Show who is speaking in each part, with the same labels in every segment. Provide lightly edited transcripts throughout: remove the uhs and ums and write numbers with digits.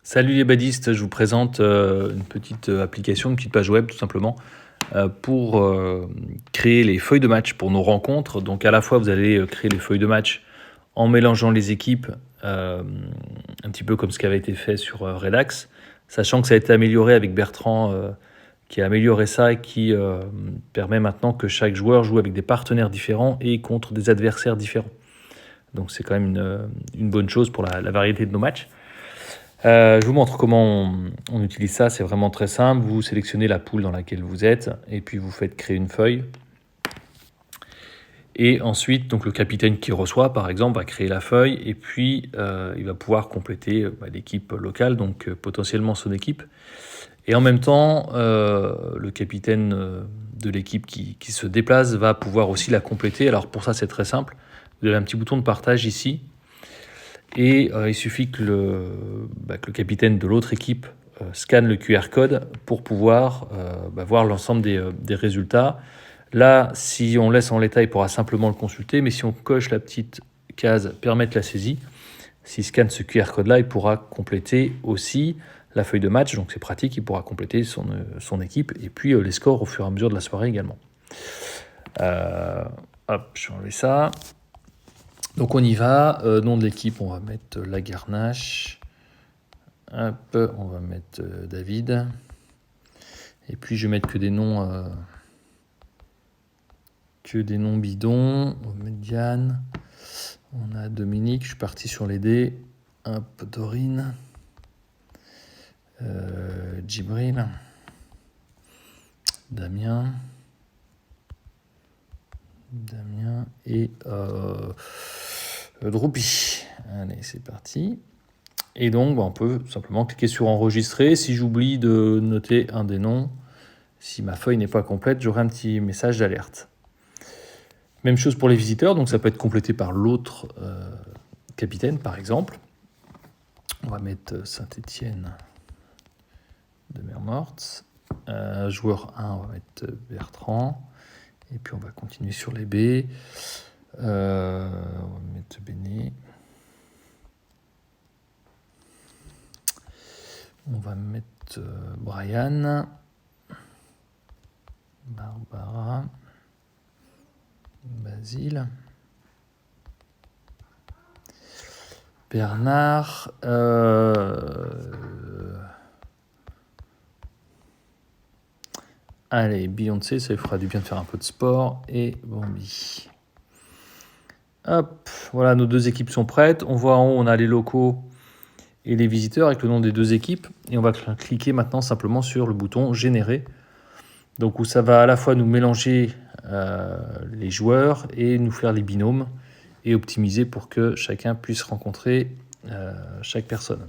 Speaker 1: Salut les badistes, je vous présente une petite application, une petite page web tout simplement pour créer les feuilles de match pour nos rencontres. Donc à la fois vous allez créer les feuilles de match en mélangeant les équipes, un petit peu comme ce qui avait été fait sur Redux, sachant que ça a été amélioré avec Bertrand qui a amélioré ça et qui permet maintenant que chaque joueur joue avec des partenaires différents et contre des adversaires différents. Donc c'est quand même une bonne chose pour la variété de nos matchs. Je vous montre comment on utilise ça, c'est vraiment très simple. Vous sélectionnez la poule dans laquelle vous êtes et puis vous faites créer une feuille. Et ensuite, donc le capitaine qui reçoit, par exemple, va créer la feuille et puis il va pouvoir compléter l'équipe locale, donc potentiellement son équipe. Et en même temps, le capitaine de l'équipe qui se déplace va pouvoir aussi la compléter. Alors pour ça, c'est très simple. Vous avez un petit bouton de partage ici. Et il suffit que le capitaine de l'autre équipe scanne le QR code pour pouvoir voir l'ensemble des résultats. Là, si on laisse en l'état, il pourra simplement le consulter, mais si on coche la petite case « Permettre la saisie », s'il scanne ce QR code-là, il pourra compléter aussi la feuille de match. Donc c'est pratique, il pourra compléter son équipe et puis les scores au fur et à mesure de la soirée également. Hop, je vais enlever ça. Donc on y va, nom de l'équipe, on va mettre la Garnache. Hop, on va mettre David. Et puis je vais mettre que des noms bidons. On va mettre Diane. On a Dominique, je suis parti sur les dés. Hop, Dorine. Djibril. Damien et Droupi. Allez, c'est parti. Et donc, on peut simplement cliquer sur enregistrer. Si j'oublie de noter un des noms, si ma feuille n'est pas complète, j'aurai un petit message d'alerte. Même chose pour les visiteurs, donc ça peut être complété par l'autre capitaine, par exemple. On va mettre Saint-Étienne de Mer Morte. Joueur 1, on va mettre Bertrand. Et puis on va continuer sur les B. On va mettre Béné. On va mettre Brian. Barbara. Basile. Bernard. Allez, Beyoncé, ça lui fera du bien de faire un peu de sport. Et Bambi. Hop, voilà, nos deux équipes sont prêtes. On voit en haut, on a les locaux et les visiteurs avec le nom des deux équipes. Et on va cliquer maintenant simplement sur le bouton « Générer ». Donc où ça va à la fois nous mélanger les joueurs et nous faire les binômes et optimiser pour que chacun puisse rencontrer chaque personne.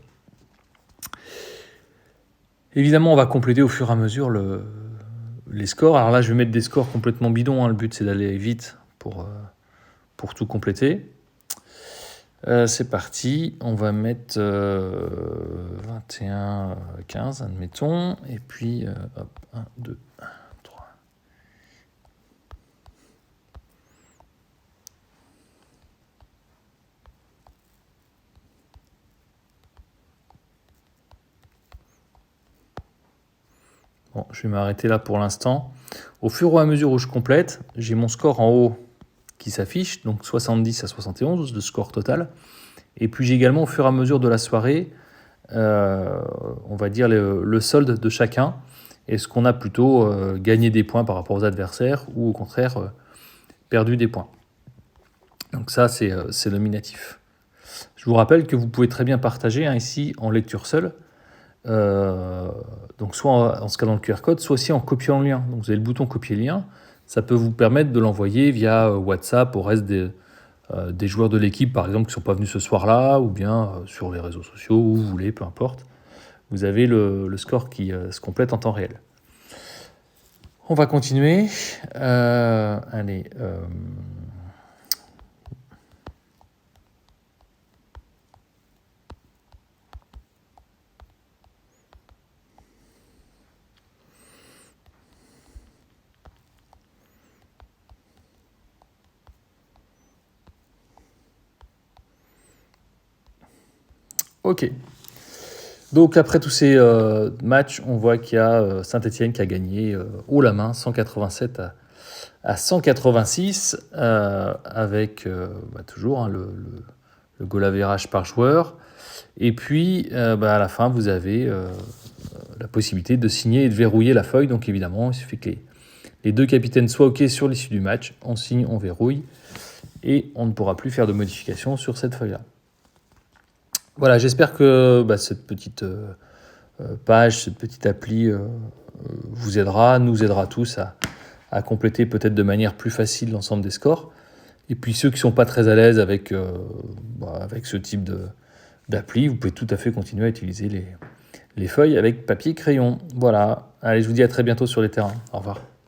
Speaker 1: Évidemment, on va compléter au fur et à mesure les scores. Alors là, je vais mettre des scores complètement bidons. Le but, c'est d'aller vite pour tout compléter. C'est parti. On va mettre 21-15, admettons. Et puis, hop, 1, 2, 3. Bon, je vais m'arrêter là pour l'instant. Au fur et à mesure où je complète, j'ai mon score en haut qui s'affiche, donc 70 à 71, le score total. Et puis j'ai également, au fur et à mesure de la soirée, on va dire le solde de chacun. Est-ce qu'on a plutôt gagné des points par rapport aux adversaires ou au contraire perdu des points. Donc ça, c'est nominatif. Je vous rappelle que vous pouvez très bien partager ici en lecture seule, donc soit en scannant le QR code, soit aussi en copiant le lien. Donc vous avez le bouton copier lien, ça peut vous permettre de l'envoyer via WhatsApp au reste des joueurs de l'équipe, par exemple, qui ne sont pas venus ce soir-là, ou bien sur les réseaux sociaux, où vous voulez, peu importe. Vous avez le score qui se complète en temps réel. On va continuer. Allez. Ok. Donc après tous ces matchs, on voit qu'il y a Saint-Étienne qui a gagné haut la main, 187 à 186, avec toujours hein, le goal average par joueur. Et puis à la fin, vous avez la possibilité de signer et de verrouiller la feuille. Donc évidemment, il suffit que les deux capitaines soient OK sur l'issue du match. On signe, on verrouille, et on ne pourra plus faire de modifications sur cette feuille-là. Voilà, j'espère que cette petite page, cette petite appli vous aidera, nous aidera tous à compléter peut-être de manière plus facile l'ensemble des scores. Et puis ceux qui ne sont pas très à l'aise avec ce type d'appli, vous pouvez tout à fait continuer à utiliser les feuilles avec papier crayon. Voilà, allez, je vous dis à très bientôt sur les terrains. Au revoir.